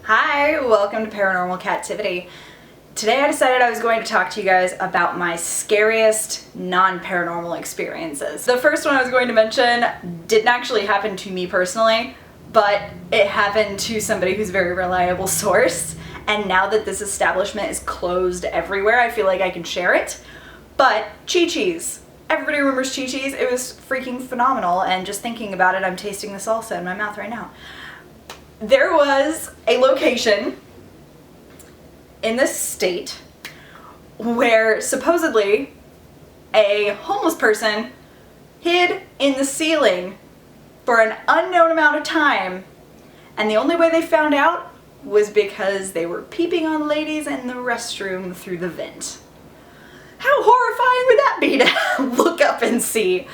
Hi, welcome to Paranormal Kativity. Today I decided I was going to talk to you guys about my scariest non-paranormal experiences. The first one I was going to mention didn't actually happen to me personally, but it happened to somebody who's a very reliable source, and now that this establishment is closed everywhere, I feel like I can share it. But Chi-Chi's. Everybody remembers Chi-Chi's. It was freaking phenomenal, and just thinking about it, I'm tasting the salsa in my mouth right now. There was a location in this state where supposedly a homeless person hid in the ceiling for an unknown amount of time, and the only way they found out was because they were peeping on ladies in the restroom through the vent. How horrifying would that be to look up and see?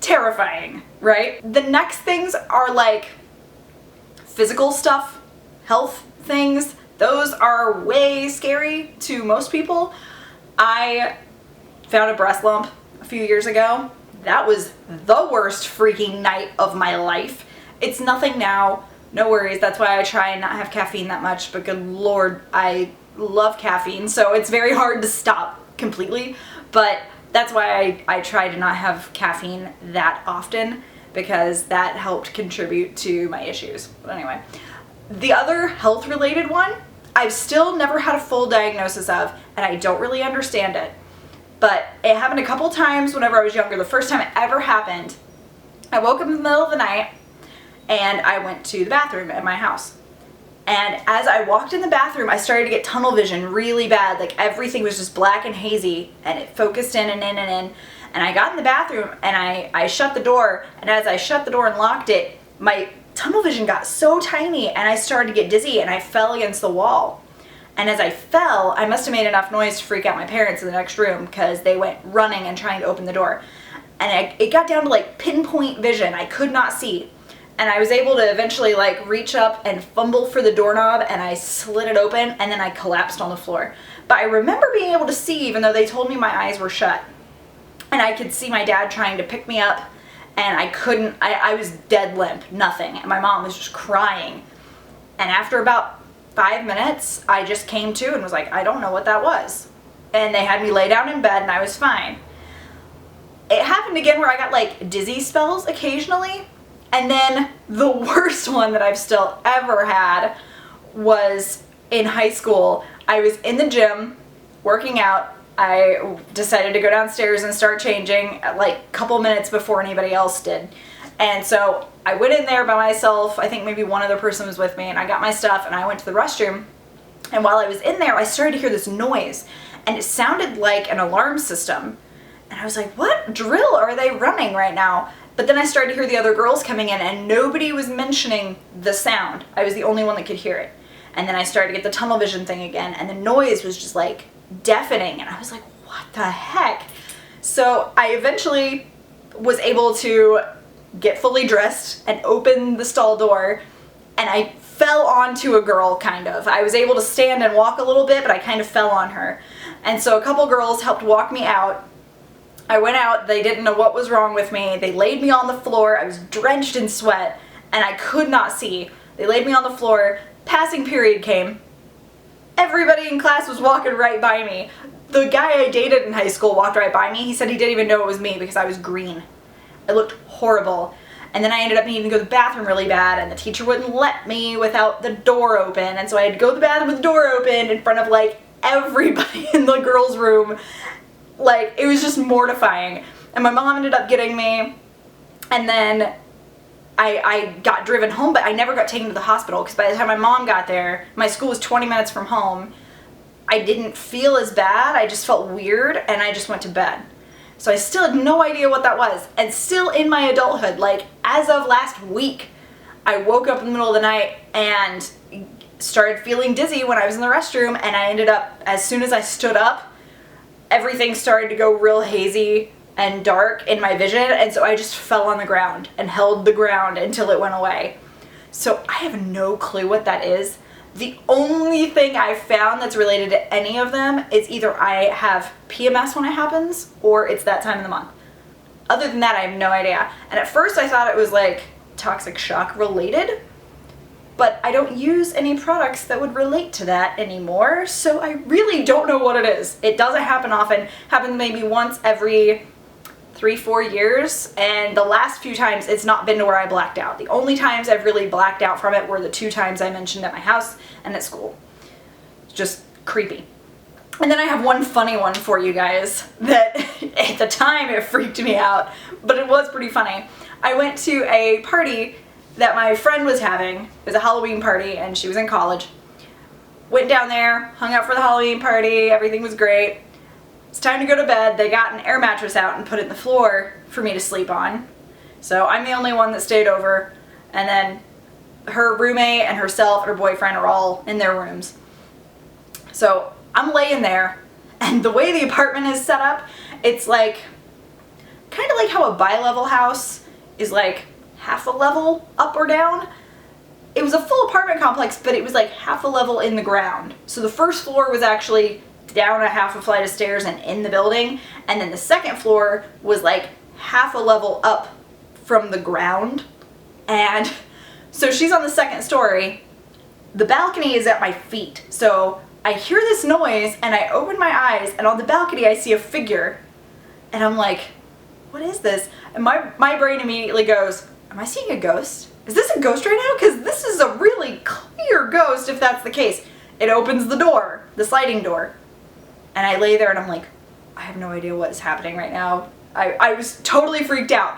Terrifying, right? The next things are like physical stuff, health things. Those are way scary to most people. I found a breast lump a few years ago. That was the worst freaking night of my life. It's nothing now, no worries. That's why I try and not have caffeine that much, but good lord, I love caffeine, so it's very hard to stop completely. But that's why I try to not have caffeine that often, because that helped contribute to my issues. But anyway, the other health-related one, I've still never had a full diagnosis of, and I don't really understand it. But it happened a couple times whenever I was younger. The first time it ever happened, I woke up in the middle of the night and I went to the bathroom at my house. And as I walked in the bathroom, I started to get tunnel vision really bad. Like everything was just black and hazy, and it focused in and in and in. And I got in the bathroom and I shut the door, and as I shut the door and locked it, my tunnel vision got so tiny and I started to get dizzy and I fell against the wall. And as I fell, I must have made enough noise to freak out my parents in the next room, because they went running and trying to open the door. And it got down to like pinpoint vision. I could not see. And I was able to eventually like reach up and fumble for the doorknob, and I slid it open, and then I collapsed on the floor. But I remember being able to see, even though they told me my eyes were shut. And I could see my dad trying to pick me up, and I couldn't, I was dead limp, nothing. And my mom was just crying. And after about 5 minutes, I just came to and was like, I don't know what that was. And they had me lay down in bed and I was fine. It happened again where I got like dizzy spells occasionally. And then the worst one that I've still ever had was in high school. I was in the gym working out. I decided to go downstairs and start changing like a couple minutes before anybody else did. And so I went in there by myself. I think maybe one other person was with me, and I got my stuff and I went to the restroom. And while I was in there, I started to hear this noise, and it sounded like an alarm system. And I was like, what drill are they running right now? But then I started to hear the other girls coming in, and nobody was mentioning the sound. I was the only one that could hear it. And then I started to get the tunnel vision thing again, and the noise was just like deafening, and I was like, what the heck? So I eventually was able to get fully dressed and open the stall door, and I fell onto a girl, kind of. I was able to stand and walk a little bit, but I kind of fell on her. And so a couple girls helped walk me out. I went out, they didn't know what was wrong with me. They laid me on the floor, I was drenched in sweat, and I could not see. They laid me on the floor, passing period came. Everybody in class was walking right by me. The guy I dated in high school walked right by me. He said he didn't even know it was me because I was green. It looked horrible. And then I ended up needing to go to the bathroom really bad, and the teacher wouldn't let me without the door open. And so I had to go to the bathroom with the door open in front of like everybody in the girls' room. Like, it was just mortifying. And my mom ended up getting me, and then I got driven home, but I never got taken to the hospital, because by the time my mom got there, my school was 20 minutes from home. I didn't feel as bad, I just felt weird, and I just went to bed. So I still had no idea what that was. And still in my adulthood, like as of last week, I woke up in the middle of the night and started feeling dizzy when I was in the restroom, and I ended up, as soon as I stood up, everything started to go real hazy and dark in my vision, and so I just fell on the ground and held the ground until it went away. So I have no clue what that is. The only thing I've found that's related to any of them is either I have PMS when it happens, or it's that time of the month. Other than that, I have no idea. And at first I thought it was like toxic shock related, but I don't use any products that would relate to that anymore, so I really don't know what it is. It doesn't happen often. Happens maybe once every 3-4 years, and the last few times it's not been to where I blacked out. The only times I've really blacked out from it were the 2 times I mentioned at my house and at school. It's just creepy. And then I have one funny one for you guys that at the time it freaked me out, but it was pretty funny. I went to a party that my friend was having. It was a Halloween party and she was in college. Went down there, hung out for the Halloween party, everything was great. It's time to go to bed. They got an air mattress out and put it in the floor for me to sleep on. So I'm the only one that stayed over, and then her roommate and herself and her boyfriend are all in their rooms. So I'm laying there, and the way the apartment is set up, it's like kind of like how a bi-level house is like half a level up or down. It was a full apartment complex, but it was like half a level in the ground. So the first floor was actually down a half a flight of stairs and in the building, and then the second floor was like half a level up from the ground. And so she's on the second story. The balcony is at my feet, so I hear this noise and I open my eyes, and on the balcony I see a figure, and I'm like, what is this? And my brain immediately goes, am I seeing a ghost? Is this a ghost right now? Because this is a really clear ghost if that's the case. It opens the door, the sliding door. And I lay there and I'm like, I have no idea what is happening right now. I was totally freaked out.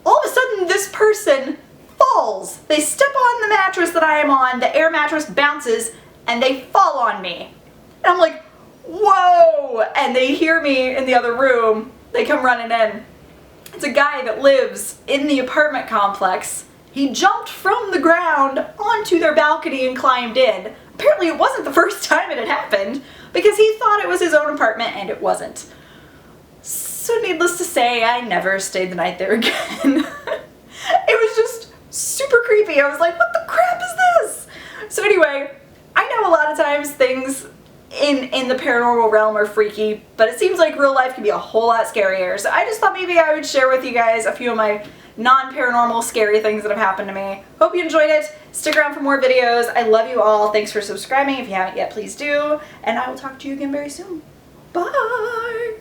All of a sudden, this person falls. They step on the mattress that I am on, the air mattress bounces, and they fall on me. And I'm like, whoa! And they hear me in the other room. They come running in. It's a guy that lives in the apartment complex. He jumped from the ground onto their balcony and climbed in. Apparently it wasn't the first time it had happened, because he thought it was his own apartment and it wasn't. So needless to say, I never stayed the night there again. It was just super creepy. I was like, what the crap is this? So anyway, I know a lot of times things in the paranormal realm are freaky, but it seems like real life can be a whole lot scarier. So I just thought maybe I would share with you guys a few of my non-paranormal scary things that have happened to me. Hope you enjoyed it. Stick around for more videos. I love you all. Thanks for subscribing. If you haven't yet, please do. And I will talk to you again very soon. Bye!